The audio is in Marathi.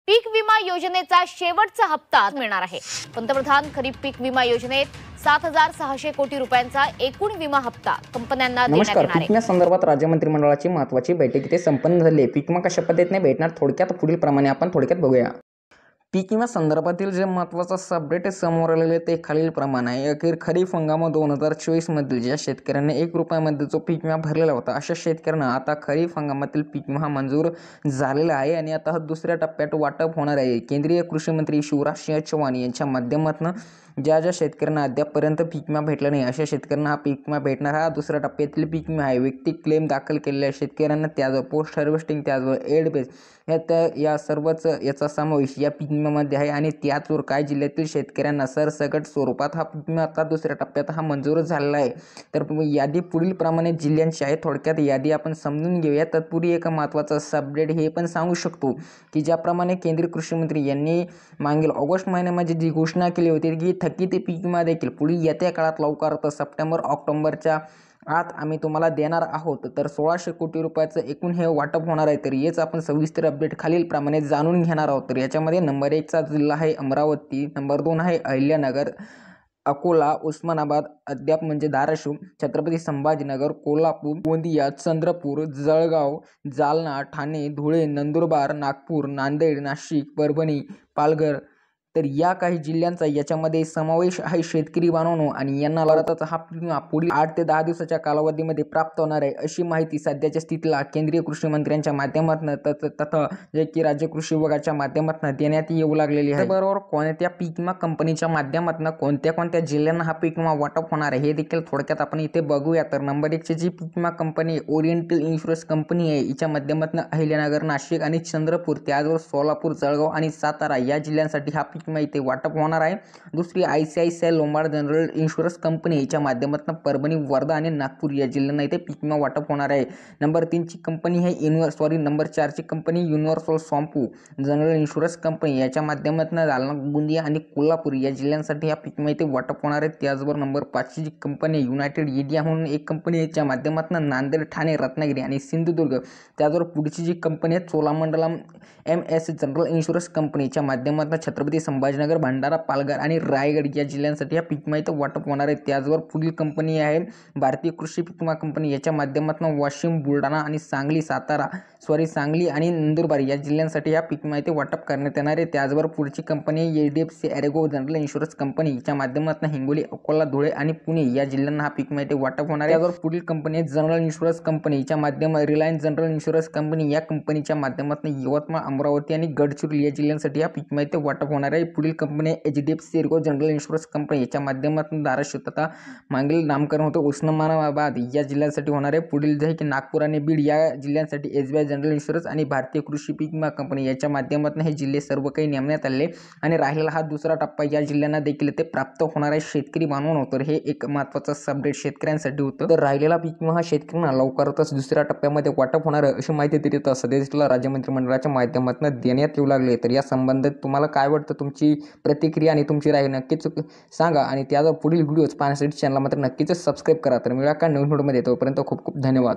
पीक विमा योजनेचा शेवटचा हप्ता मिळणार आहे। पंतप्रधान खरीप पीक विमा योजनेत 7,600 कोटी रुपयांचा एकूण विमा हप्ता कंपन्यांना देण्यात नमस्कार। येणार पीक विमा संदर्भात राज्य मंत्रिमंडळाची महत्त्वाची बैठक इथे संपन्न झाली आहे। पीक विमा कशा पद्धतीने भेटणार थोडक्यात पुढील प्रमाणे आपण थोडक्यात बघूया। पीक विमा संदर्भातील जे महत्त्वाचं अपडेट समोर आलेले ते खालील प्रमाणे आहे। अखेर खरीप हंगाम 2024 मधील ज्या शेतकऱ्यांनी 1 रुपयामध्ये जो पीक विमा भरलेला होता अशा शेतकऱ्यांना आता खरीप हंगामातील पीक विमा मंजूर झालेला आहे आणि आता दुसऱ्या टप्प्यात वाटप होणार आहे। केंद्रीय कृषी मंत्री शिवराज सिंह चौहान यांच्या माध्यमातून ज्या शेतकऱ्यांना अद्यापपर्यंत पीक विमा भेटला नाही अशा शेतकऱ्यांना हा पीक विमा भेटणार। हा दुसऱ्या टप्प्यातील पीक विमा आहे। व्यक्ती क्लेम दाखल केलेल्या शेतकऱ्यांना त्याचबरोबर पोस्ट हार्वेस्टिंग त्याचबरोबर एड बेस या सर्वच याचा समावेश या पीक विम्यामध्ये आहे आणि त्याचबरोबर काही जिल्ह्यातील शेतकऱ्यांना सरसकट स्वरूपात हा पीक विमा आता दुसऱ्या टप्प्यात हा मंजूर झालेला आहे। तर यादी पुढील प्रमाणे जिल्ह्यांची आहे। थोडक्यात यादी आपण समजून घेऊया। तत्पूर्वी एक महत्त्वाचा अपडेट हे पण सांगू शकतो की ज्याप्रमाणे केंद्रीय कृषी मंत्री यांनी मागील ऑगस्ट महिन्यामध्ये जी घोषणा केली होती की थकीत पीक विमा देखील पुढील येत्या काळात लवकरच सप्टेंबर ऑक्टोबरच्या आत आम्ही तुम्हाला देणार आहोत। तर 1,600 कोटी रुपयाचं एकूण हे वाटप होणार आहे। तर हेच आपण सविस्तर अपडेट खालील प्रमाणे जाणून घेणार आहोत। तर याच्यामध्ये नंबर 1 चा जिल्हा आहे अमरावती, नंबर 2 आहे अहिल्यानगर, अकोला, उस्मानाबाद, अद्याप म्हणजे धाराशिव, छत्रपती संभाजीनगर, कोल्हापूर, गोंदिया, चंद्रपूर, जळगाव, जालना, ठाणे, धुळे, नंदुरबार, नागपूर, नांदेड, नाशिक, परभणी, पालघर तर या काही जिल्ह्यांचा याच्यामध्ये समावेश आहे। शेतकरी बांधवांनो आणि यांना भारताचा हा विमा पुढील 8 ते 10 दिवसाच्या कालावधीमध्ये प्राप्त होणार आहे अशी माहिती सध्याच्या स्थितीला केंद्रीय कृषी मंत्र्यांच्या माध्यमातून तथा जे की राज्य कृषी विभागाच्या माध्यमातून देण्यात येऊ लागलेली आहे। बरोबर कोणत्या पीक विमा कंपनीच्या माध्यमातून कोणत्या जिल्ह्यांना हा पीक विमा वाटप होणार आहे हे देखील थोडक्यात आपण इथे बघूया। तर नंबर 1 ची जी पीक विमा कंपनी ओरिएंटल इन्शुरन्स कंपनी आहे हिच्या माध्यमातून अहिल्यानगर, नाशिक आणि चंद्रपूर त्याचबरोबर सोलापूर, जळगाव आणि सातारा या जिल्ह्यांसाठी हा पीक विमा इथे वाटप होणार आहे। दुसरी ICICI Lombard general insurance company हिच्या माध्यमातून परभणी, वर्धा आणि नागपूर या जिल्ह्यांना इथे पीक विमा वाटप होणार आहे। नंबर 3 ची कंपनी आहे नंबर 4 ची company universal Sompo general insurance company याच्या माध्यमातून जालना, गोंदिया आणि कोल्हापूर या जिल्ह्यांसाठी हा पीक विमा इथे वाटप होणार आहे। त्याचबरोबर नंबर 5 ची जी कंपनी युनायटेड इंडिया म्हणून एक कंपनी याच्या माध्यमातून नांदेड, ठाणे, रत्नागिरी आणि सिंधुदुर्ग त्याचबरोबर पुढची जी कंपनी आहे चोलामंडलम MS जनरल इन्शुरन्स कंपनीच्या माध्यमातून छत्रपती संभाजीनगर, भंडारा, पालघर आणि रायगड या जिल्ह्यांसाठी हा पीक विमा इथे वाटप होणार आहे। त्याचबरोबर पुढील कंपनी आहे भारतीय कृषी पीक विमा कंपनी याच्या माध्यमातून वाशिम, बुलढाणा आणि सांगली आणि नंदुरबार या जिल्ह्यांसाठी हा पीक विमा इथे वाटप करण्यात येणार आहे। त्याचबरोबर पुढची company HDFC Ergo general insurance company याच्या माध्यमातून हिंगोली, अकोला, धुळे आणि पुणे या जिल्ह्यांना हा पीक विमा इथे वाटप होणार आहे। त्याचबरोबर पुढील कंपनी आहे जनरल इन्शुरन्स कंपनी याच्या माध्यमातून रिलायन्स जनरल इन्शुरन्स कंपनी या कंपनीच्या माध्यमातून यवतमाळ, अमरावती आणि गडचिरोली या जिल्ह्यांसाठी हा पीक विमा इथे वाटप होणार आहे। पुढील company HDFC Ergo general insurance company याच्या माध्यमातून धाराशिव तथा मागील नामकरण होतं उस्मानाबाद या जिल्ह्यांसाठी होणार आहे। पुढील जे की नागपूर आणि बीड या जिल्ह्यांसाठी SBI जनरल इन्शुरन्स आणि भारतीय कृषी पीक विमा कंपनी याच्या माध्यमातून हे जिल्हे सर्व काही नेमण्यात आले आणि राहिलेला हा दुसरा टप्पा या जिल्ह्यांना देखील ते प्राप्त होणार आहे। शेतकरी बांधवांनो तर हे एक महत्त्वाचं अपडेट शेतकऱ्यांसाठी होतं। तर राहिलेला पीक विमा हा शेतकऱ्यांना लवकरच दुसऱ्या टप्प्यामध्ये वाटप होणार आहे अशी माहिती तरी सध्या राज्य मंत्रिमंडळाच्या माध्यमातून देण्यात येऊ लागले। तर या संबंधित तुम्हाला काय वाटतं, तुमची प्रतिक्रिया आणि तुमची राय नक्कीच सांगा आणि त्याचा पुढील व्हिडिओज पाहण्यासाठी चॅनल मात्र नक्कीच सबस्क्राईब करा। तर मिळा का नवीन व्हिडिओमध्ये, तोपर्यंत खूप खूप धन्यवाद।